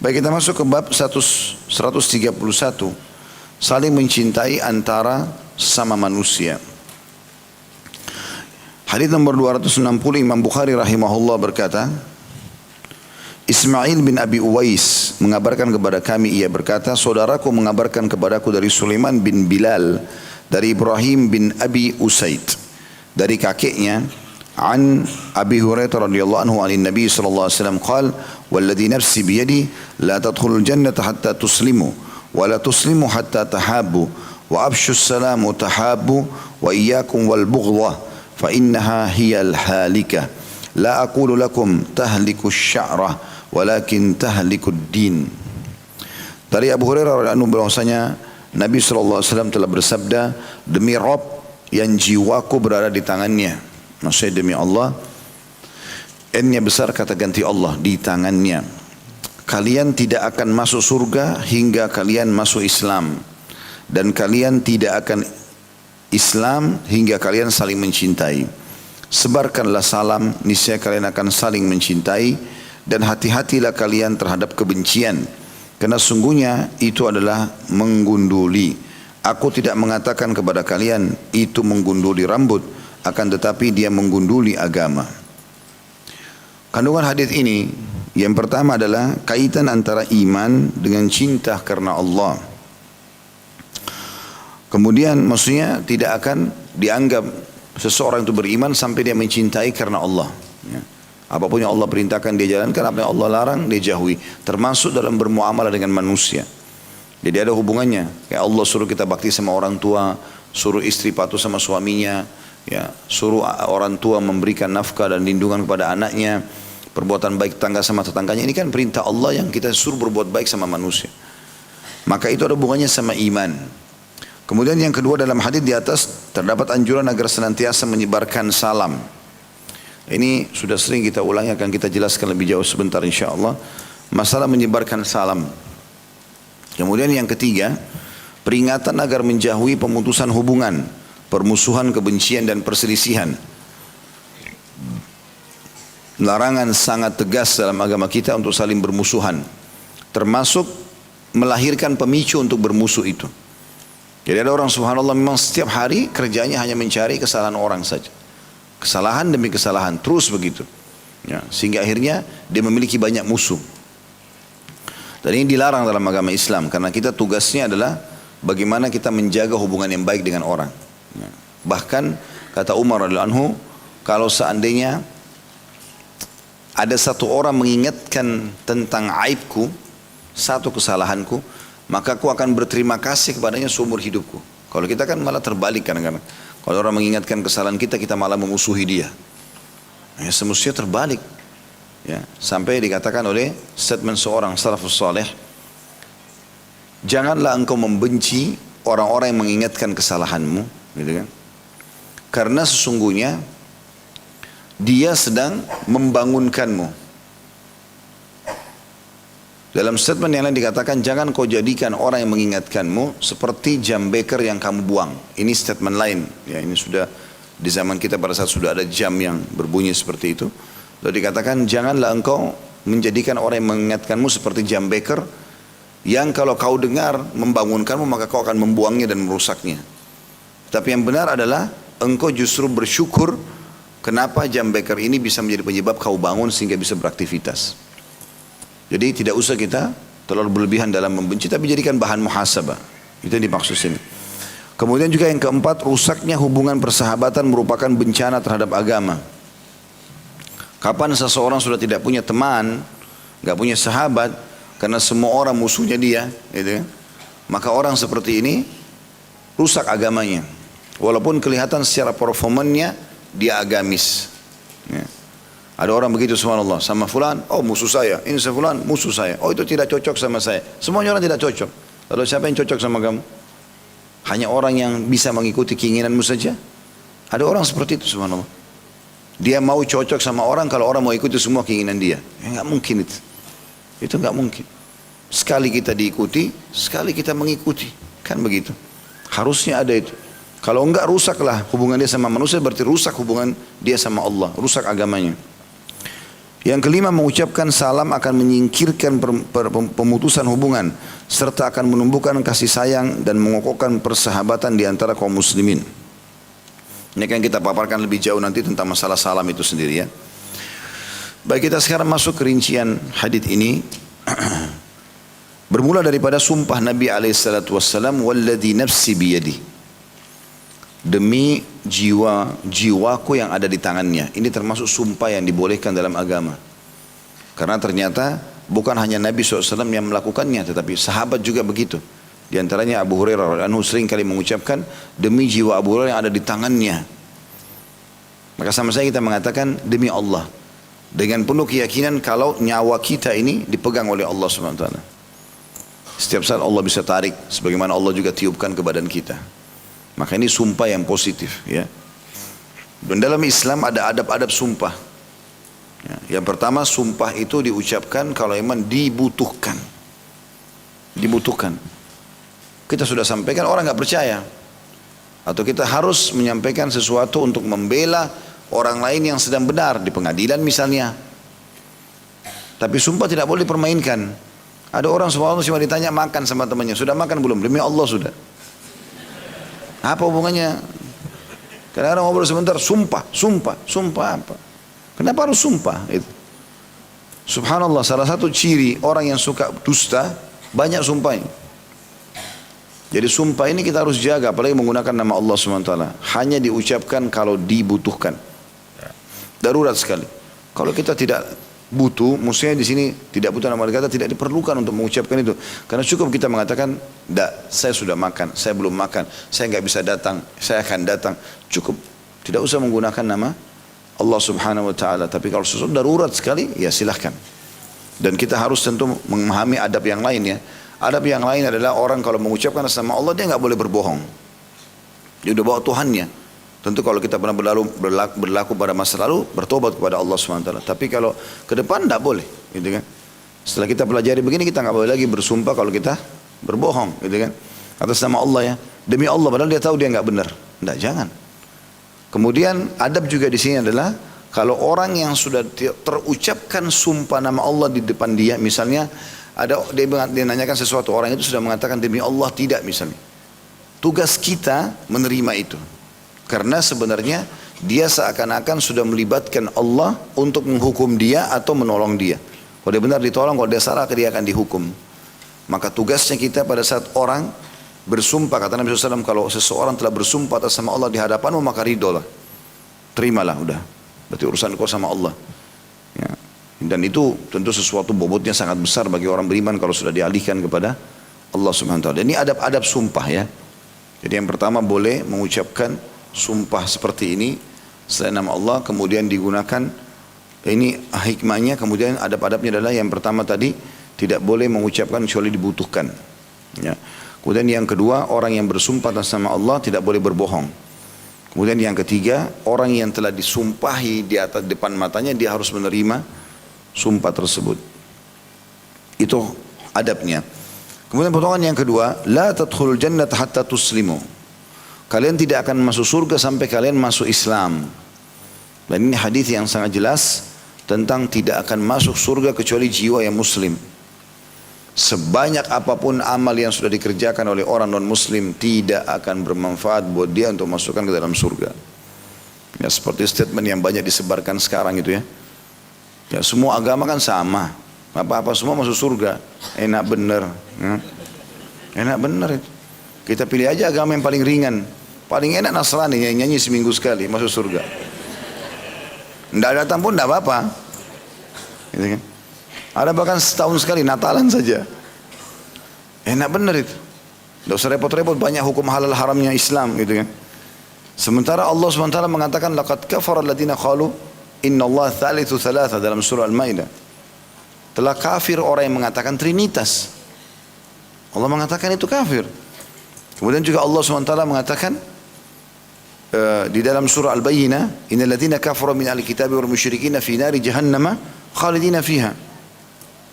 Baik, kita masuk ke bab 131, saling mencintai antara sesama manusia. Hadis nomor 260, Imam Bukhari rahimahullah berkata, Ismail bin Abi Uwais mengabarkan kepada kami, ia berkata, saudaraku mengabarkan kepadaku dari Sulaiman bin Bilal, dari Ibrahim bin Abi Usaid, dari kakeknya, an Abi Hurairah radhiyallahu anhu an Nabi sallallahu alaihi wasallam qala, walladhi nafsi biyadi la tadkhulul jannata hatta tuslimu wa la tuslimu hatta tahabbu wa abshu salamu tahabbu wa iyyakum wal bughdha fa innaha hiyal halikah la aqulu lakum tahliku sya'rah walakin tahliku din. Dari Abu Hurairah radhiyallahu anhu bahwasanya Nabi sallallahu alaihi wasallam telah bersabda, demi Rabb yang jiwaku berada di tangannya, maksudnya demi Allah, N-nya besar kata ganti Allah, di tangannya, kalian tidak akan masuk surga hingga kalian masuk Islam, dan kalian tidak akan Islam hingga kalian saling mencintai. Sebarkanlah salam, niscaya kalian akan saling mencintai, dan hati-hatilah kalian terhadap kebencian, karena sungguhnya itu adalah menggunduli. Aku tidak mengatakan kepada kalian itu menggunduli rambut, akan tetapi dia menggunduli agama. Kandungan hadis ini yang pertama adalah kaitan antara iman dengan cinta karena Allah. Kemudian maksudnya tidak akan dianggap seseorang itu beriman sampai dia mencintai karena Allah. Ya. Apapun yang Allah perintahkan dia jalankan, apa yang Allah larang dia jauhi. Termasuk dalam bermuamalah dengan manusia. Jadi ada hubungannya. Kayak Allah suruh kita bakti sama orang tua, suruh istri patuh sama suaminya, ya, suruh orang tua memberikan nafkah dan lindungan kepada anaknya, perbuatan baik tetangga sama tetangganya. Ini kan perintah Allah yang kita suruh berbuat baik sama manusia. Maka itu ada hubungannya sama iman. Kemudian yang kedua, dalam hadis di atas terdapat anjuran agar senantiasa menyebarkan salam. Ini sudah sering kita ulangi, akan kita jelaskan lebih jauh sebentar insyaAllah. Masalah menyebarkan salam. Kemudian yang ketiga, peringatan agar menjauhi pemutusan hubungan, permusuhan, kebencian dan perselisihan. Larangan sangat tegas dalam agama kita untuk saling bermusuhan, termasuk melahirkan pemicu untuk bermusuh itu. Jadi ada orang subhanallah memang setiap hari kerjanya hanya mencari kesalahan orang saja. Kesalahan demi kesalahan, terus begitu. Ya, sehingga akhirnya dia memiliki banyak musuh. Dan ini dilarang dalam agama Islam, karena kita tugasnya adalah bagaimana kita menjaga hubungan yang baik dengan orang. Ya. Bahkan kata Umar radhiyallahu anhu, kalau seandainya ada satu orang mengingatkan tentang aibku, satu kesalahanku, maka aku akan berterima kasih kepadanya seumur hidupku. Kalau kita kan malah terbalik kadang-kadang. Kalau orang mengingatkan kesalahan kita, kita malah memusuhi dia. Ya, semestinya terbalik. Ya, sampai dikatakan oleh statement seorang salafus saleh, janganlah engkau membenci orang-orang yang mengingatkan kesalahanmu, gitu kan? Karena sesungguhnya dia sedang membangunkanmu. Dalam statement yang lain dikatakan, jangan kau jadikan orang yang mengingatkanmu seperti jam beker yang kamu buang. Ini statement lain. Ya, ini sudah di zaman kita pada saat sudah ada jam yang berbunyi seperti itu. Lalu dikatakan, janganlah engkau menjadikan orang yang mengingatkanmu seperti jam beker yang kalau kau dengar membangunkanmu maka kau akan membuangnya dan merusaknya. Tapi yang benar adalah engkau justru bersyukur kenapa jam beker ini bisa menjadi penyebab kau bangun sehingga bisa beraktivitas. Jadi tidak usah kita terlalu berlebihan dalam membenci, tapi jadikan bahan muhasabah. Itu yang dimaksud sini. Kemudian juga yang keempat, rusaknya hubungan persahabatan merupakan bencana terhadap agama. Kapan seseorang sudah tidak punya teman, nggak punya sahabat, karena semua orang musuhnya dia, gitu, maka orang seperti ini rusak agamanya. Walaupun kelihatan secara performanya dia agamis. Ya. Ada orang begitu subhanallah, sama fulan, oh musuh saya, ini sama fulan, musuh saya, oh itu tidak cocok sama saya. Semuanya orang tidak cocok. Lalu siapa yang cocok sama kamu? Hanya orang yang bisa mengikuti keinginanmu saja. Ada orang seperti itu subhanallah. Dia mau cocok sama orang kalau orang mau ikuti semua keinginan dia. Ya, nggak mungkin itu. Itu nggak mungkin. Sekali kita diikuti, sekali kita mengikuti. Kan begitu. Harusnya ada itu. Kalau enggak, rusaklah hubungan dia sama manusia, berarti rusak hubungan dia sama Allah, rusak agamanya. Yang kelima, mengucapkan salam akan menyingkirkan pemutusan hubungan serta akan menumbuhkan kasih sayang dan mengokohkan persahabatan di antara kaum muslimin. Ini kan kita paparkan lebih jauh nanti tentang masalah salam itu sendiri ya. Baik, kita sekarang masuk ke rincian hadits ini. Bermula daripada sumpah Nabi SAW, "Walladhi nafsi biyadi." Demi jiwaku yang ada di tangannya. Ini termasuk sumpah yang dibolehkan dalam agama. Karena ternyata bukan hanya Nabi SAW yang melakukannya, tetapi sahabat juga begitu. Di antaranya Abu Hurairah radhiyallahu anhu sering kali mengucapkan, demi jiwa Abu Hurairah yang ada di tangannya. Maka sama saya kita mengatakan demi Allah. Dengan penuh keyakinan kalau nyawa kita ini dipegang oleh Allah SWT. Setiap saat Allah bisa tarik, sebagaimana Allah juga tiupkan ke badan kita. Maka ini sumpah yang positif ya. Dan dalam Islam ada adab-adab sumpah ya. Yang pertama, sumpah itu diucapkan kalau memang dibutuhkan. Dibutuhkan. Kita sudah sampaikan, orang nggak percaya, atau kita harus menyampaikan sesuatu untuk membela orang lain yang sedang benar di pengadilan misalnya. Tapi sumpah tidak boleh dipermainkan. Ada orang subhanallah cuma ditanya makan sama temannya, sudah makan belum? Demi Allah sudah. Apa hubungannya? Kadang-kadang ngobrol sebentar, sumpah apa? Kenapa harus sumpah? Itu. Subhanallah, salah satu ciri orang yang suka dusta, banyak sumpahnya. Jadi sumpah ini kita harus jaga, apalagi menggunakan nama Allah SWT. Hanya diucapkan kalau dibutuhkan. Darurat sekali. Kalau kita tidak butuh, maksudnya di sini tidak butuh nama kata, tidak diperlukan untuk mengucapkan itu. Karena cukup kita mengatakan, "Tidak, saya sudah makan, saya belum makan, saya nggak bisa datang, saya akan datang." Cukup. Tidak usah menggunakan nama Allah Subhanahu Wa Taala. Tapi kalau sesuatu darurat sekali, ya silahkan. Dan kita harus tentu memahami adab yang lain ya. Adab yang lain adalah orang kalau mengucapkan nama Allah, dia nggak boleh berbohong. Dia udah bawa Tuhannya. Tentu kalau kita pernah berlaku pada masa lalu, bertobat kepada Allah SWT. Tapi kalau ke depan tidak boleh, gitu kan. Setelah kita pelajari begini, kita nggak boleh lagi bersumpah kalau kita berbohong, gitu kan. Atas nama Allah ya, demi Allah, padahal dia tahu dia nggak benar. Tidak, jangan. Kemudian adab juga di sini adalah kalau orang yang sudah terucapkan sumpah nama Allah di depan dia, misalnya dia nanyakan sesuatu, orang itu sudah mengatakan demi Allah tidak misalnya. Tugas kita menerima itu. Karena sebenarnya dia seakan-akan sudah melibatkan Allah untuk menghukum dia atau menolong dia. Kalau dia benar ditolong, kalau dia salah dia akan dihukum. Maka tugasnya kita pada saat orang bersumpah, kata Nabi SAW, kalau seseorang telah bersumpah atas nama Allah di hadapanmu, maka ridholah. Terimalah, udah. Berarti urusan kau sama Allah. Ya. Dan itu tentu sesuatu bobotnya sangat besar bagi orang beriman kalau sudah dialihkan kepada Allah Subhanahu Wa Taala. Ini adab-adab sumpah ya. Jadi yang pertama boleh mengucapkan sumpah seperti ini selain nama Allah, kemudian digunakan ini hikmahnya. Kemudian adab-adabnya adalah yang pertama tadi tidak boleh mengucapkan kecuali dibutuhkan ya. Kemudian yang kedua, orang yang bersumpah atas nama Allah tidak boleh berbohong. Kemudian yang ketiga, orang yang telah disumpahi di atas depan matanya, dia harus menerima sumpah tersebut. Itu adabnya. Kemudian potongan yang kedua, la tadkhulul jannata hatta tuslimu. Kalian tidak akan masuk surga sampai kalian masuk Islam. Dan ini hadis yang sangat jelas tentang tidak akan masuk surga kecuali jiwa yang muslim. Sebanyak apapun amal yang sudah dikerjakan oleh orang non-muslim tidak akan bermanfaat buat dia untuk masukkan ke dalam surga. Ya, seperti statement yang banyak disebarkan sekarang itu ya. Ya, semua agama kan sama. Apa-apa semua masuk surga. Enak bener. Ya. Enak bener itu. Kita pilih aja agama yang paling ringan. Paling enak Nasrani yang nyanyi seminggu sekali masuk surga. Tidak datang pun tidak apa-apa. Gitu kan? Ada bahkan setahun sekali Natalan saja. Enak benar itu. Tidak usah repot-repot, banyak hukum halal haramnya Islam gitu kan. Sementara Allah SWT mengatakan laqad kafara alladziina qalu innallaha tsalitsu tsalatsa dalam surah Al-Maidah. Telah kafir orang yang mengatakan Trinitas. Allah mengatakan itu kafir. Kemudian juga Allah SWT mengatakan di dalam surah Al-Bayyinah, innal ladzina kafaru min ahli kitabi wal musyrikin fi nari jahannam khalidina fiha.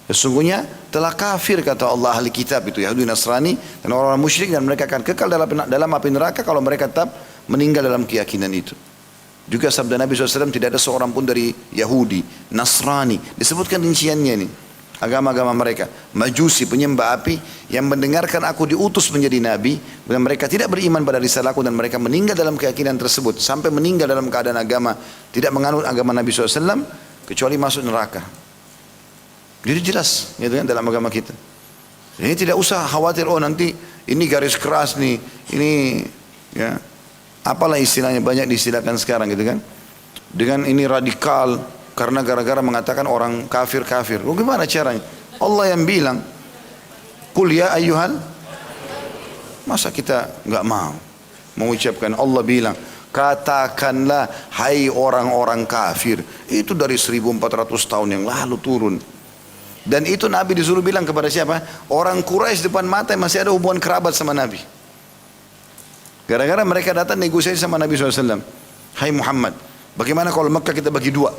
Sesungguhnya telah kafir kata Allah ahli kitab itu Yahudi Nasrani dan orang-orang musyrik, dan mereka akan kekal dalam api neraka kalau mereka tetap meninggal dalam keyakinan itu. Juga sabda Nabi SAW, tidak ada seorang pun dari Yahudi, Nasrani, disebutkan rinciannya nih, agama-agama mereka, Majusi, penyembah api, yang mendengarkan aku diutus menjadi Nabi, dan mereka tidak beriman pada risalahku, dan mereka meninggal dalam keyakinan tersebut, sampai meninggal dalam keadaan agama, tidak menganut agama Nabi SAW, kecuali masuk neraka. Jadi jelas, gitu kan, dalam agama kita. Ini tidak usah khawatir, oh nanti ini garis keras nih, ini ya, apalah istilahnya, banyak diistilahkan sekarang gitu kan. Dengan ini radikal, karena gara-gara mengatakan orang kafir-kafir. Oh, gimana caranya? Allah yang bilang, Qul ya ayyuhal, masa kita nggak mau mengucapkan, Allah bilang, katakanlah hai orang-orang kafir. Itu dari 1400 tahun yang lalu turun. Dan itu Nabi disuruh bilang kepada siapa? Orang Quraisy depan mata yang masih ada hubungan kerabat sama Nabi. Gara-gara mereka datang negosiasi sama Nabi SAW. Hai Muhammad, bagaimana kalau Mekah kita bagi dua?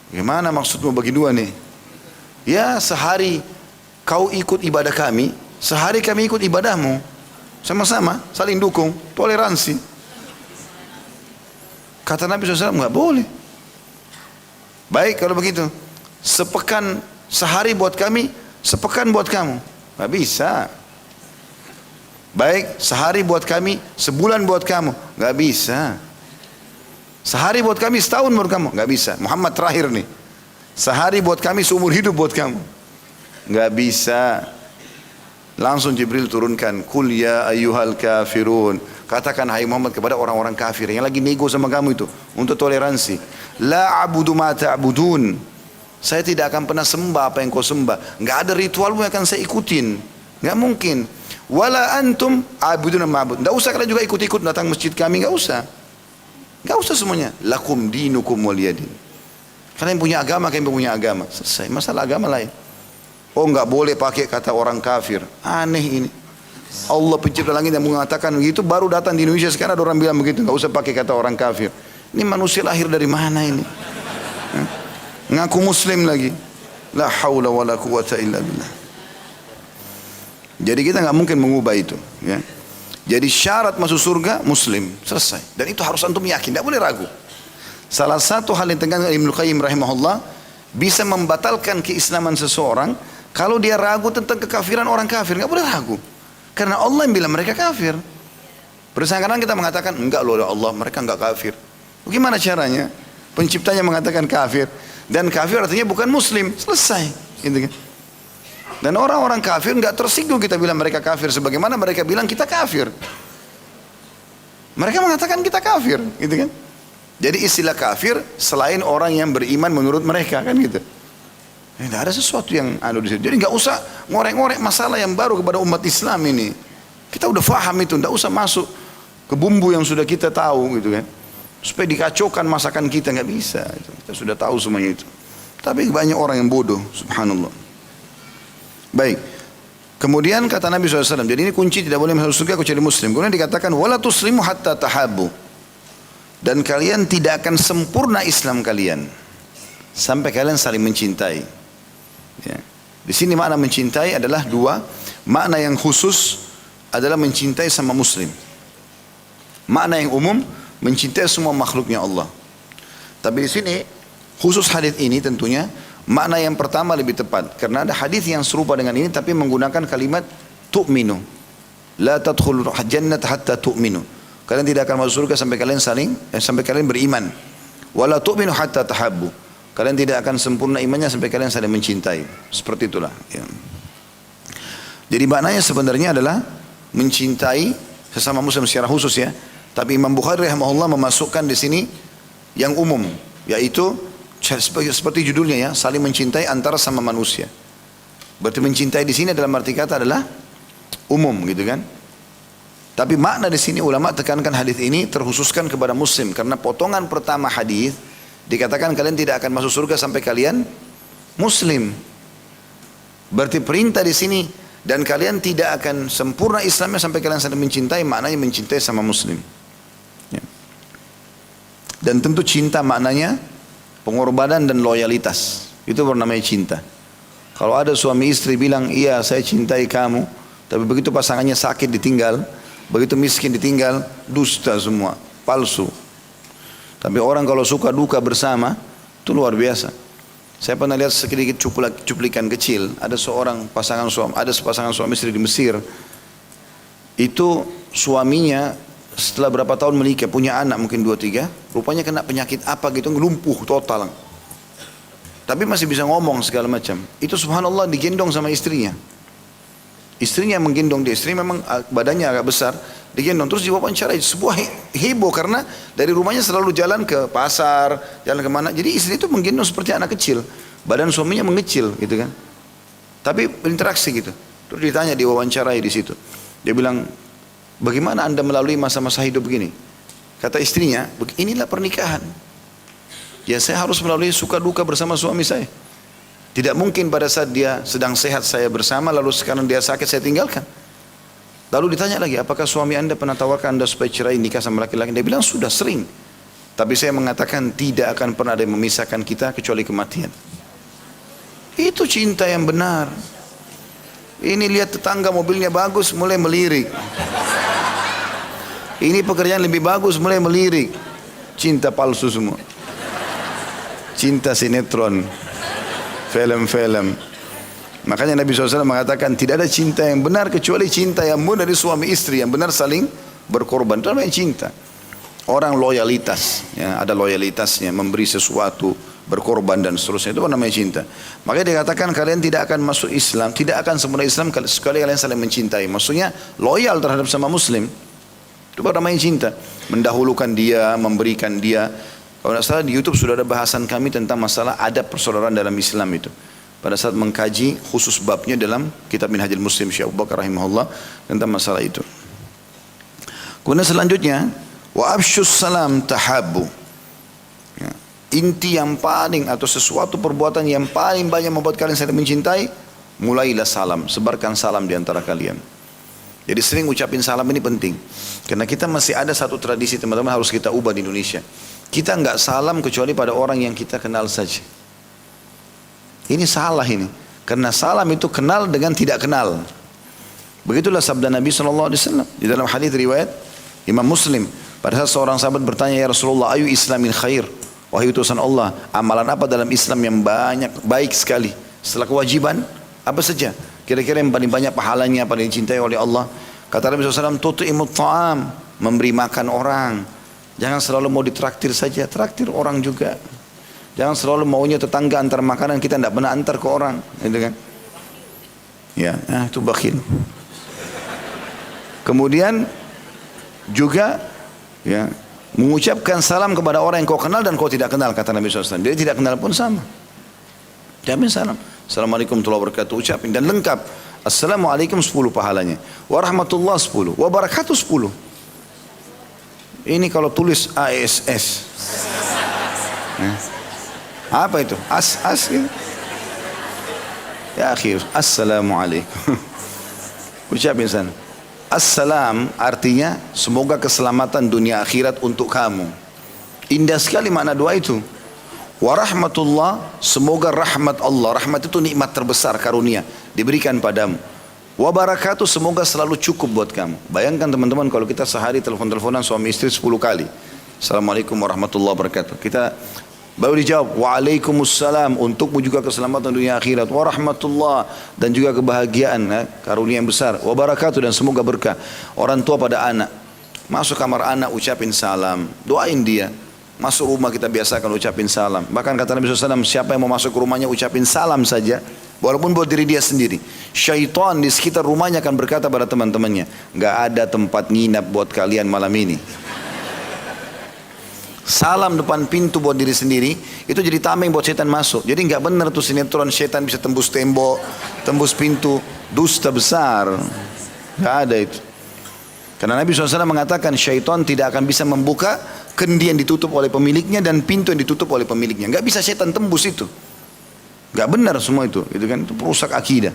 Bagaimana maksudmu bagi dua nih? Ya, sehari kau ikut ibadah kami, sehari kami ikut ibadahmu. Sama-sama, saling dukung, toleransi. Kata Nabi SAW, enggak boleh. Baik kalau begitu, sepekan sehari buat kami, sepekan buat kamu. Enggak bisa. Baik, sehari buat kami, sebulan buat kamu. Enggak bisa. Sehari buat kami, setahun buat kamu. Enggak bisa. Muhammad terakhir nih. Sehari buat kami, seumur hidup buat kamu. Enggak bisa. Langsung Jibril turunkan, Qul ya ayyuhal kafirun. Katakan hai Muhammad kepada orang-orang kafir yang lagi nego sama kamu itu, untuk toleransi. La a'budu ma ta'budun. Saya tidak akan pernah sembah apa yang kau sembah. Enggak ada ritualmu yang akan saya ikutin. Enggak mungkin. Wala antum abuduna ma'bud. Enggak usah kalian juga ikut-ikut datang masjid kami, enggak usah. Enggak usah semuanya. Lakum dinukum waliyadin. Kalian punya agama, kalian punya agama. Selesai. Masalah agama lain. Oh, enggak boleh pakai kata orang kafir. Aneh ini. Allah pencipta langit yang mengatakan begitu, baru datang di Indonesia sekarang ada orang bilang begitu, enggak usah pakai kata orang kafir. Ini manusia lahir dari mana ini? Ngaku muslim lagi. La haula wala quwata illa billah. Jadi kita nggak mungkin mengubah itu, ya. Jadi syarat masuk surga muslim, selesai. Dan itu harus antum yakin, tidak boleh ragu. Salah satu hal yang tekankan Ibnu Qayyim rahimahullah, bisa membatalkan keislaman seseorang kalau dia ragu tentang kekafiran orang kafir. Nggak boleh ragu, karena Allah yang bilang mereka kafir. Kadang kita mengatakan enggak loh ya Allah, mereka enggak kafir. Bagaimana caranya? Penciptanya mengatakan kafir, dan kafir artinya bukan muslim, selesai, gitu kan? Dan orang-orang kafir enggak tersinggung kita bilang mereka kafir, sebagaimana mereka bilang kita kafir. Mereka mengatakan kita kafir, gitu kan? Jadi istilah kafir selain orang yang beriman menurut mereka, kan gitu. Tidak ada sesuatu yang di situ. Jadi enggak usah ngorek-ngorek masalah yang baru kepada umat Islam ini. Kita udah faham itu, enggak usah masuk ke bumbu yang sudah kita tahu, gitu kan? Supaya dikacaukan masakan kita, nggak bisa. Kita sudah tahu semuanya itu. Tapi banyak orang yang bodoh, subhanallah. Baik. Kemudian kata Nabi SAW, jadi ini kunci tidak boleh masuk surga kecuali muslim. Kemudian dikatakan, wala tuslimu hatta tahabu. Dan kalian tidak akan sempurna Islam kalian sampai kalian saling mencintai. Ya. Di sini makna mencintai adalah dua. Makna yang khusus adalah mencintai sama muslim. Makna yang umum, mencintai semua makhluknya Allah. Tapi di sini khusus hadis ini tentunya makna yang pertama lebih tepat, karena ada hadis yang serupa dengan ini tapi menggunakan kalimat tu'minu. La tadkhulul jannata hatta tu'minu. Kalian tidak akan masuk surga sampai kalian sampai kalian beriman. Wala tu'minu hatta tahabbu. Kalian tidak akan sempurna imannya sampai kalian saling mencintai. Seperti itulah, ya. Jadi maknanya sebenarnya adalah mencintai sesama muslim secara khusus, ya. Tapi Imam Bukhari rahimahullah memasukkan di sini yang umum, yaitu seperti judulnya, ya, saling mencintai antara sama manusia. Berarti mencintai di sini dalam arti kata adalah umum, gitu kan? Tapi makna di sini ulama tekankan hadis ini terkhususkan kepada muslim, karena potongan pertama hadis dikatakan kalian tidak akan masuk surga sampai kalian muslim. Berarti perintah di sini, dan kalian tidak akan sempurna Islamnya sampai kalian saling mencintai, maknanya mencintai sama muslim. Ya. Dan tentu cinta maknanya pengorbanan dan loyalitas. Itu bernamanya cinta. Kalau ada suami istri bilang, iya saya cintai kamu, tapi begitu pasangannya sakit ditinggal, begitu miskin ditinggal, dusta semua, palsu. Tapi orang kalau suka duka bersama, itu luar biasa. Saya pernah lihat sedikit cuplikan kecil, ada sepasang suami istri di Mesir. Itu suaminya setelah berapa tahun menikah, punya anak mungkin 2-3, rupanya kena penyakit apa gitu, lumpuh total. Tapi masih bisa ngomong segala macam. Itu subhanallah digendong sama istrinya. Istrinya yang menggendong dia, istri memang badannya agak besar, digendong terus diwawancara. Sebuah heboh karena dari rumahnya selalu jalan ke pasar, jalan kemana. Jadi istri itu menggendong seperti anak kecil, badan suaminya mengecil gitu kan. Tapi berinteraksi gitu. Terus ditanya, diwawancarai di situ. Dia bilang, bagaimana anda melalui masa-masa hidup begini? Kata istrinya, inilah pernikahan. Ya saya harus melalui suka duka bersama suami saya. Tidak mungkin pada saat dia sedang sehat saya bersama, lalu sekarang dia sakit saya tinggalkan. Lalu ditanya lagi, apakah suami anda pernah tawarkan anda supaya cerai nikah sama laki-laki? Dia bilang sudah sering. Tapi saya mengatakan tidak akan pernah ada yang memisahkan kita kecuali kematian. Itu cinta yang benar. Ini lihat tetangga mobilnya bagus, mulai melirik. Ini pekerjaan lebih bagus, mulai melirik. Cinta palsu semua. Cinta sinetron, film-film. Makanya Nabi SAW mengatakan tidak ada cinta yang benar kecuali cinta yang murni dari suami istri yang benar saling berkorban. Itu namanya cinta. Orang loyalitas, ya, ada loyalitasnya, memberi sesuatu, berkorban dan seterusnya, itu namanya cinta. Makanya dikatakan kalian tidak akan masuk Islam, tidak akan sempurna Islam sekali kalian saling mencintai. Maksudnya loyal terhadap sama Muslim. Itu namanya cinta. Mendahulukan dia, memberikan dia. Kalau tidak salah di YouTube sudah ada bahasan kami tentang masalah adab persaudaraan dalam Islam itu. Pada saat mengkaji khusus babnya dalam kitab Minhajul Muslim Syekh Abu Bakar rahimahullah tentang masalah itu. Kemudian selanjutnya, wa absyus salam tahabbu. Ya. Inti yang paling atau sesuatu perbuatan yang paling banyak membuat kalian saling mencintai, mulailah salam, sebarkan salam di antara kalian. Jadi sering ucapin salam ini penting. Karena kita masih ada satu tradisi teman-teman harus kita ubah di Indonesia. Kita enggak salam kecuali pada orang yang kita kenal saja. Ini salah ini. Karena salam itu kenal dengan tidak kenal. Begitulah sabda Nabi SAW di dalam hadis riwayat Imam Muslim. Pada saat seorang sahabat bertanya, ya Rasulullah, ayu islamin khair? Wahai utusan Allah, amalan apa dalam Islam yang baik sekali? Setelah kewajiban, apa saja? Kira-kira yang paling banyak pahalanya, paling dicintai oleh Allah? Kata Nabi SAW, tut'imut ta'am, memberi makan orang. Jangan selalu mau ditraktir saja, traktir orang juga. Jangan selalu maunya tetangga antar makanan, kita tidak pernah antar ke orang, gitu kan? Ya, itu bakhil. Kemudian juga ya, mengucapkan salam kepada orang yang kau kenal dan kau tidak kenal, kata Nabi SAW. Dia tidak kenal pun sama. Jamin salam. Assalamualaikum warahmatullahi wabarakatuh, ucapin dan lengkap. Assalamualaikum 10 pahalanya. Warahmatullah 10. Wabarakatuh 10. Ini kalau tulis ASS. Apa itu? As gitu. Ya akhir. Assalamualaikum. Ucapin sana. Assalam artinya semoga keselamatan dunia akhirat untuk kamu. Indah sekali makna doa itu. Warahmatullah, semoga rahmat Allah. Rahmat itu nikmat terbesar, karunia diberikan padamu. Wabarakatuh, semoga selalu cukup buat kamu. Bayangkan teman-teman kalau kita sehari telepon-teleponan suami istri 10 kali. Assalamualaikum warahmatullahi wabarakatuh. Kita baru dijawab, waalaikumsalam, untukmu juga keselamatan dunia akhirat, warahmatullah, dan juga kebahagiaan, karunia yang besar, wabarakatuh, dan semoga berkah. Orang tua pada anak, masuk kamar anak ucapin salam, doain dia. Masuk rumah kita biasakan ucapin salam. Bahkan kata Nabi SAW, siapa yang mau masuk ke rumahnya ucapin salam saja, walaupun buat diri dia sendiri. Syaitan di sekitar rumahnya akan berkata pada teman-temannya, gak ada tempat nginap buat kalian malam ini. Salam depan pintu buat diri sendiri, itu jadi tameng buat setan masuk. Jadi gak benar tuh sinetron setan bisa tembus tembok, tembus pintu. Dusta besar. Gak ada itu. Karena Nabi SAW mengatakan syaitan tidak akan bisa membuka kendi yang ditutup oleh pemiliknya dan pintu yang ditutup oleh pemiliknya. Gak bisa setan tembus itu. Gak benar semua itu kan itu perusak akidah.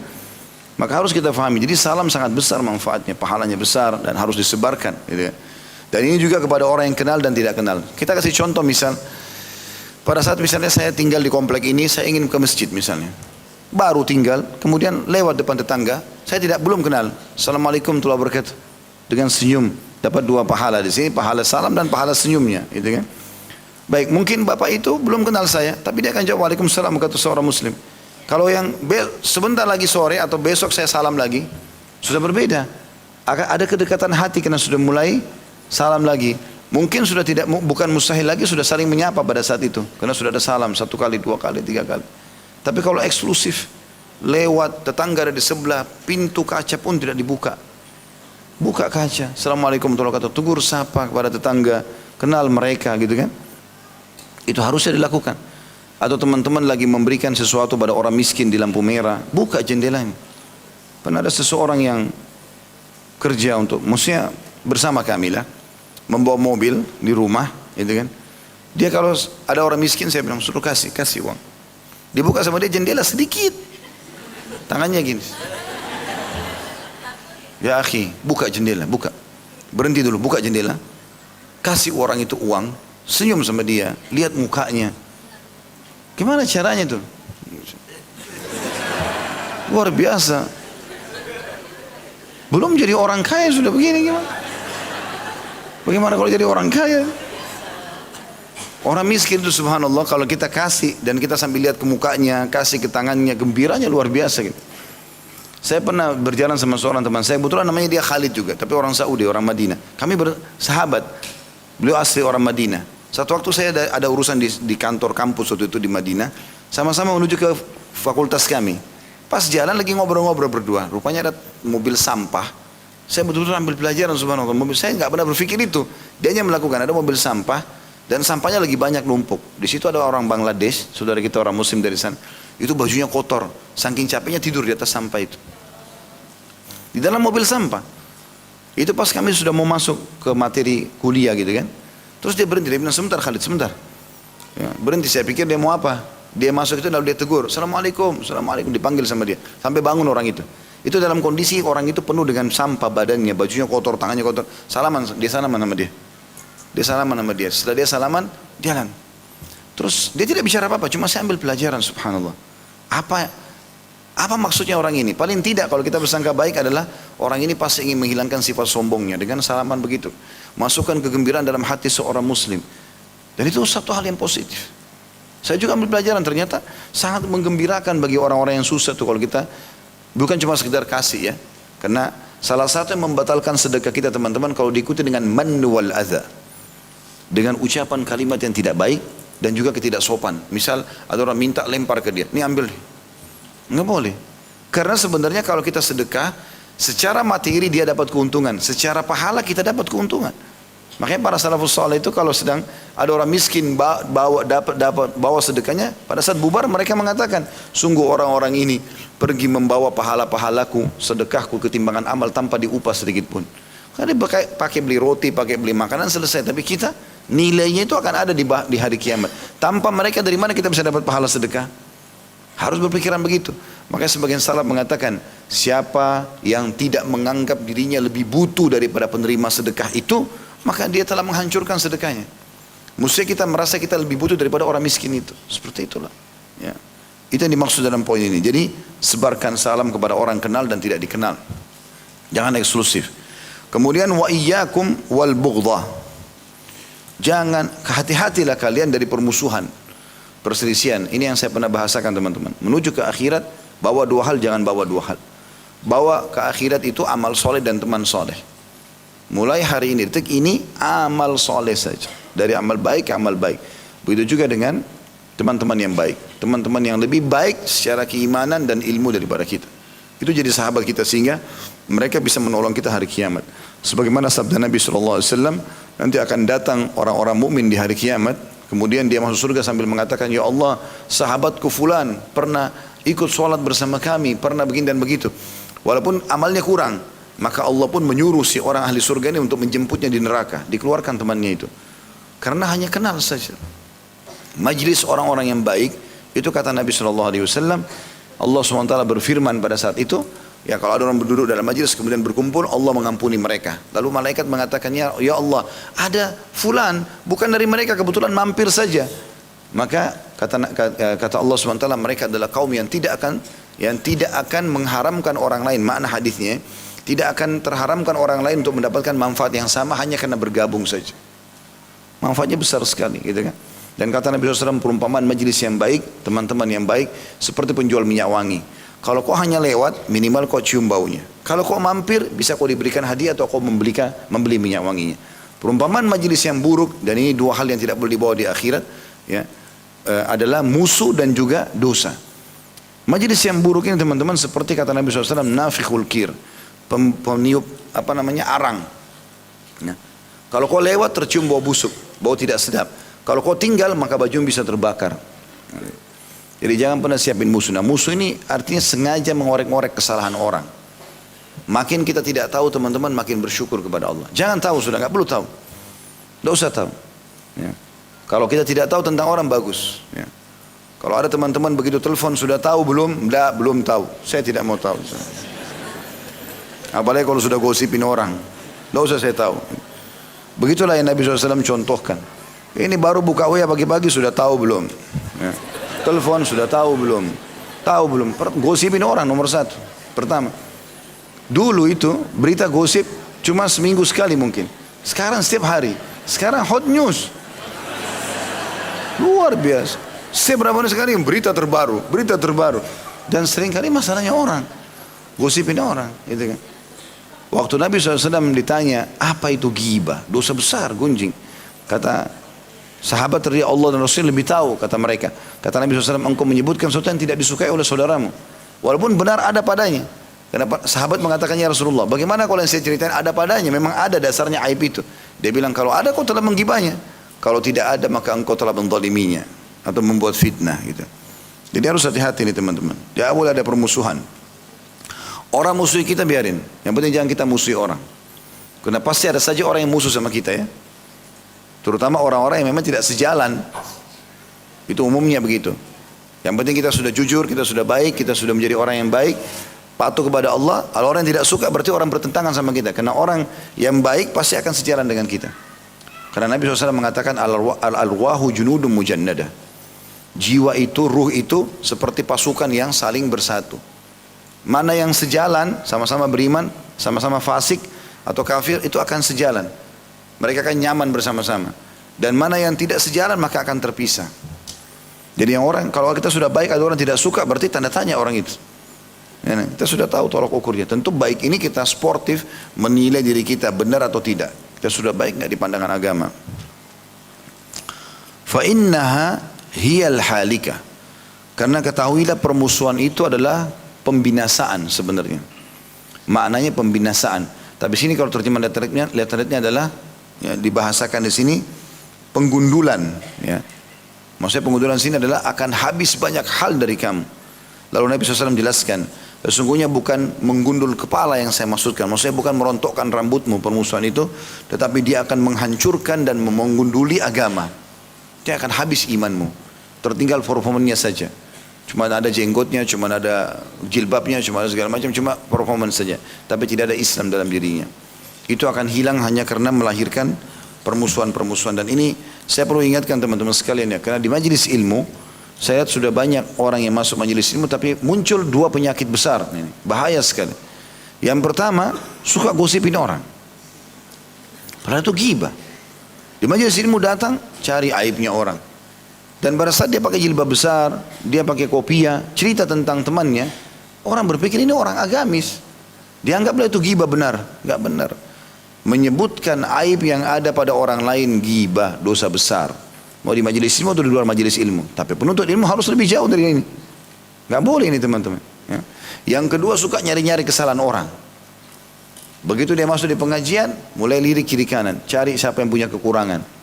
Maka harus kita fahami. Jadi salam sangat besar manfaatnya, pahalanya besar dan harus disebarkan. Gitu kan. Dan ini juga kepada orang yang kenal dan tidak kenal. Kita kasih contoh misal, pada saat misalnya saya tinggal di komplek ini, saya ingin ke masjid misalnya. Baru tinggal, kemudian lewat depan tetangga, saya belum kenal. Assalamualaikum warahmatullahi wabarakatuh. Dengan senyum dapat 2 pahala di sini, pahala salam dan pahala senyumnya, gitu kan. Baik, mungkin bapak itu belum kenal saya, tapi dia akan jawab waalaikumsalam kata seorang muslim. Kalau yang sebentar lagi sore atau besok saya salam lagi, sudah berbeda. Ada kedekatan hati karena sudah mulai salam lagi. Mungkin sudah tidak, bukan mustahil lagi, sudah saling menyapa pada saat itu. Karena sudah ada salam 1 kali, 2 kali, 3 kali. Tapi kalau eksklusif, lewat tetangga ada di sebelah, pintu kaca pun tidak dibuka. Buka kaca, assalamualaikum warahmatullahi wabarakatuh, tegur sapa kepada tetangga, kenal mereka gitu kan. Itu harusnya dilakukan. Atau teman-teman lagi memberikan sesuatu pada orang miskin di lampu merah, buka jendelanya. Pernah ada seseorang yang kerja untuk, maksudnya bersama kami lah, membawa mobil di rumah, gitu kan. Dia kalau ada orang miskin, saya bilang suruh kasih uang. Dibuka sama dia jendela sedikit, tangannya gini. Ya akhi, buka jendela, buka. Berhenti dulu, buka jendela. Kasih orang itu uang, senyum sama dia, lihat mukanya. Gimana caranya tuh? Luar biasa. Belum jadi orang kaya sudah begini gimana? Bagaimana kalau jadi orang kaya? Orang miskin itu subhanallah, kalau kita kasih dan kita sambil lihat ke mukanya, kasih ke tangannya, gembiranya luar biasa gitu. Saya pernah berjalan sama seorang teman saya, kebetulan namanya dia Khalid juga, tapi orang Saudi, orang Madinah. Kami bersahabat, beliau asli orang Madinah. Satu waktu saya ada urusan di kantor kampus waktu itu di Madinah, sama-sama menuju ke fakultas kami. Pas jalan lagi ngobrol-ngobrol berdua, rupanya ada mobil sampah. Saya betul-betul ambil pelajaran subhanallah. Mobil saya nggak pernah berpikir itu. Dia hanya melakukan, ada mobil sampah dan sampahnya lagi banyak numpuk. Di situ ada orang Bangladesh, saudara kita orang Muslim dari sana. Itu bajunya kotor, saking capeknya tidur di atas sampah itu. Di dalam mobil sampah. Itu pas kami sudah mau masuk ke materi kuliah gitu kan. Terus dia berhenti, dia bilang sebentar Khalid, sebentar. Ya, berhenti, saya pikir dia mau apa. Dia masuk itu lalu dia tegur, assalamualaikum, assalamualaikum, dipanggil sama dia. Sampai bangun orang itu. Itu dalam kondisi orang itu penuh dengan sampah badannya, bajunya kotor, tangannya kotor. Salaman, dia salaman sama dia. Dia salaman sama dia. Setelah dia salaman, jalan. Terus dia tidak bicara apa-apa, cuma saya ambil pelajaran subhanallah. Apa maksudnya orang ini? Paling tidak kalau kita bersangka baik adalah orang ini pasti ingin menghilangkan sifat sombongnya dengan salaman begitu. Masukkan kegembiraan dalam hati seorang muslim. Dan itu satu hal yang positif. Saya juga ambil pelajaran, ternyata sangat menggembirakan bagi orang-orang yang susah tuh kalau kita bukan cuma sekedar kasih ya. Karena salah satu yang membatalkan sedekah kita teman-teman kalau diikuti dengan man wal adha. Dengan ucapan kalimat yang tidak baik dan juga ketidaksopan. Misal ada orang minta lempar ke dia, ini ambil. Nggak boleh. Karena sebenarnya kalau kita sedekah, secara materi dia dapat keuntungan, secara pahala kita dapat keuntungan. Makanya para salafus saleh itu kalau sedang ada orang miskin bawa sedekahnya, pada saat bubar mereka mengatakan, sungguh orang-orang ini pergi membawa pahala-pahalaku, sedekahku ketimbangan amal tanpa diupah sedikit pun. Karena dia pakai beli roti, pakai beli makanan selesai. Tapi kita nilainya itu akan ada di hari kiamat. Tanpa mereka dari mana kita bisa dapat pahala sedekah? Harus berpikiran begitu. Makanya sebagian salaf mengatakan, siapa yang tidak menganggap dirinya lebih butuh daripada penerima sedekah itu, maka dia telah menghancurkan sedekahnya. Mestinya kita merasa kita lebih butuh daripada orang miskin itu. Seperti itulah. Ya. Itu yang dimaksud dalam poin ini. Jadi sebarkan salam kepada orang kenal dan tidak dikenal. Jangan eksklusif. Kemudian wa iyyakum wal bughdha. Jangan, hati-hatilah kalian dari permusuhan, perselisihan. Ini yang saya pernah bahasakan teman-teman. Menuju ke akhirat, bawa 2 hal, jangan bawa 2 hal. Bawa ke akhirat itu amal soleh dan teman soleh. Mulai hari ini, detik ini amal soleh saja. Dari amal baik ke amal baik. Begitu juga dengan teman-teman yang baik. Teman-teman yang lebih baik secara keimanan dan ilmu daripada kita. Itu jadi sahabat kita sehingga mereka bisa menolong kita hari kiamat. Sebagaimana sabda Nabi SAW, nanti akan datang orang-orang mukmin di hari kiamat. Kemudian dia masuk surga sambil mengatakan, ya Allah, sahabatku fulan pernah ikut sholat bersama kami, pernah begini dan begitu. Walaupun amalnya kurang. Maka Allah pun menyuruh si orang ahli surga ini untuk menjemputnya di neraka. Dikeluarkan temannya itu. Karena hanya kenal saja. Majlis orang-orang yang baik, itu kata Nabi SAW, Allah SWT berfirman pada saat itu, ya kalau ada orang berduduk dalam majlis kemudian berkumpul, Allah mengampuni mereka. Lalu malaikat mengatakan, ya Allah, ada fulan, bukan dari mereka, kebetulan mampir saja. Maka kata Allah SWT, mereka adalah kaum yang tidak akan mengharamkan orang lain. Makna hadisnya, tidak akan terharamkan orang lain untuk mendapatkan manfaat yang sama hanya karena bergabung saja. Manfaatnya besar sekali, gitu kan? Dan kata Nabi SAW, perumpamaan majelis yang baik, teman-teman yang baik, seperti penjual minyak wangi. Kalau kau hanya lewat, minimal kau cium baunya. Kalau kau mampir, bisa kau diberikan hadiah atau kau membeli minyak wanginya. Perumpamaan majelis yang buruk, dan ini dua hal yang tidak boleh dibawa di akhirat, ya, adalah musuh dan juga dosa. Majelis yang buruk ini teman-teman seperti kata Nabi SAW, nafikhul kir, peniup arang. Ya. Kalau kau lewat tercium bau busuk, bau tidak sedap. Kalau kau tinggal maka baju bisa terbakar. Jadi jangan pernah siapin musuh. Nah musuh ini artinya sengaja mengorek-ngorek kesalahan orang. Makin kita tidak tahu teman-teman, makin bersyukur kepada Allah. Jangan tahu sudah, nggak perlu tahu. Tidak usah tahu. Ya. Kalau kita tidak tahu tentang orang bagus. Ya. Kalau ada teman-teman begitu telepon sudah tahu belum? Tidak, belum tahu. Saya tidak mau tahu. Apalagi kalau sudah gosipin orang. Tidak usah saya tahu. Begitulah yang Nabi SAW contohkan. Ini baru buka WA pagi-pagi sudah tahu belum? Ya. Telepon sudah tahu belum? Tahu belum? Gosipin orang nomor satu. Pertama. Dulu itu berita gosip cuma seminggu sekali mungkin. Sekarang setiap hari. Sekarang hot news. Luar biasa. Setiap berapa hari sekali berita terbaru. Berita terbaru. Dan seringkali masalahnya orang. Gosipin orang. Gitu kan. Waktu Nabi SAW ditanya, apa itu ghibah? Dosa besar, gunjing. Kata sahabat terdiri Allah dan Rasul lebih tahu, kata mereka. Kata Nabi SAW, engkau menyebutkan sesuatu yang tidak disukai oleh saudaramu. Walaupun benar ada padanya. Kenapa? Sahabat mengatakannya Rasulullah, bagaimana kalau yang saya ceritain ada padanya? Memang ada dasarnya aib itu. Dia bilang, kalau ada kau telah menggibahnya. Kalau tidak ada maka engkau telah menzaliminya. Atau membuat fitnah gitu. Jadi harus hati-hati nih teman-teman. Jangan boleh ada permusuhan. Orang musuhi kita biarin. Yang penting jangan kita musuhi orang. Karena pasti ada saja orang yang musuh sama kita ya. Terutama orang-orang yang memang tidak sejalan. Itu umumnya begitu. Yang penting kita sudah jujur, kita sudah baik, kita sudah menjadi orang yang baik. Patuh kepada Allah. Kalau orang yang tidak suka berarti orang bertentangan sama kita. Karena orang yang baik pasti akan sejalan dengan kita. Karena Nabi SAW mengatakan al-arwahu junudun mujannadah. Jiwa itu, ruh itu seperti pasukan yang saling bersatu. Mana yang sejalan, sama-sama beriman, sama-sama fasik atau kafir, itu akan sejalan. Mereka akan nyaman bersama-sama. Dan mana yang tidak sejalan, maka akan terpisah. Jadi yang orang, kalau kita sudah baik, ada orang tidak suka, berarti tanda tanya orang itu. Ya, kita sudah tahu tolak ukurnya. Tentu baik ini kita sportif, menilai diri kita benar atau tidak. Kita sudah baik nggak di pandangan agama. Fa innaha hiyal halika. Karena ketahuilah permusuhan itu adalah pembinasaan sebenarnya. Maknanya pembinasaan. Tapi sini kalau terjemahan letternya adalah ya, dibahasakan di sini penggundulan. Ya. Maksudnya penggundulan sini adalah akan habis banyak hal dari kamu. Lalu Nabi SAW jelaskan, sesungguhnya bukan menggundul kepala yang saya maksudkan. Maksudnya bukan merontokkan rambutmu permusuhan itu, tetapi dia akan menghancurkan dan menggunduli agama. Dia akan habis imanmu. Tertinggal performanya saja. Cuma ada jenggotnya, cuma ada jilbabnya, cuma ada segala macam, cuma performance saja. Tapi tidak ada Islam dalam dirinya. Itu akan hilang hanya karena melahirkan permusuhan-permusuhan. Dan ini saya perlu ingatkan teman-teman sekalian ya. Karena di majelis ilmu, saya lihat sudah banyak orang yang masuk majelis ilmu, tapi muncul dua penyakit besar. Ini bahaya sekali. Yang pertama, suka gosipin orang. Padahal itu ghibah. Di majelis ilmu datang, cari aibnya orang. Dan pada saat dia pakai jilbab besar, dia pakai kopiah, cerita tentang temannya, orang berpikir ini orang agamis. Dianggaplah itu ghibah benar. Enggak benar. Menyebutkan aib yang ada pada orang lain ghibah, dosa besar. Mau di majelis ilmu atau di luar majelis ilmu. Tapi penuntut ilmu harus lebih jauh dari ini. Enggak boleh ini teman-teman. Ya. Yang kedua suka nyari-nyari kesalahan orang. Begitu dia masuk di pengajian, mulai lirik kiri kanan, cari siapa yang punya kekurangan.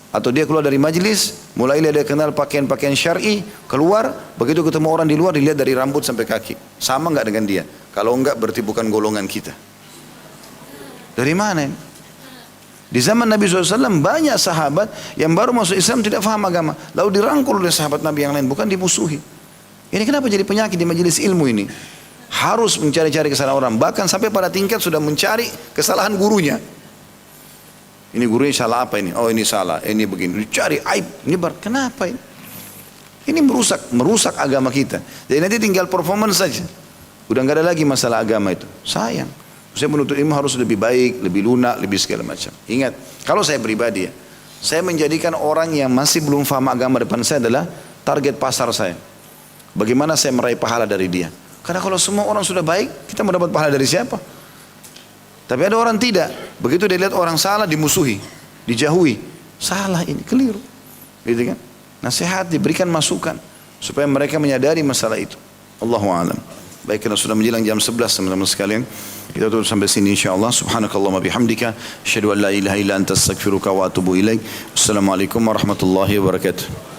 Atau dia keluar dari majelis, mulai dia kenal pakaian-pakaian syar'i, keluar, begitu ketemu orang di luar, dilihat dari rambut sampai kaki. Sama enggak dengan dia? Kalau enggak berarti bukan golongan kita. Dari mana? Di zaman Nabi SAW banyak sahabat yang baru masuk Islam tidak faham agama. Lalu dirangkul oleh sahabat Nabi yang lain, bukan dimusuhi. Ini kenapa jadi penyakit di majelis ilmu ini? Harus mencari-cari kesalahan orang. Bahkan sampai pada tingkat sudah mencari kesalahan gurunya. Ini gurunya salah apa ini? Oh ini salah, ini begini. Dicari aib, nyebar. Kenapa ini? Ini merusak agama kita. Jadi nanti tinggal performance saja. Udah nggak ada lagi masalah agama itu. Sayang. Saya menuntut ilmu harus lebih baik, lebih lunak, lebih segala macam. Ingat, kalau saya pribadi ya, Saya menjadikan orang yang masih belum faham agama depan saya adalah target pasar saya. Bagaimana saya meraih pahala dari dia. Karena kalau semua orang sudah baik, kita mau dapat pahala dari siapa? Tapi ada orang tidak. Begitu dia lihat orang salah, dimusuhi, dijauhi. Salah ini, keliru. Gitu kan? Nasihat, diberikan masukan. Supaya mereka menyadari masalah itu. Allahu a'lam. Baik, karena sudah menjelang jam 11 teman-teman sekalian. Kita tutup sampai sini insyaAllah. Subhanakallahumma bihamdika. Asyhadu an la ilaha illa anta astaghfiruka wa atubu ilaik. Assalamualaikum warahmatullahi wabarakatuh.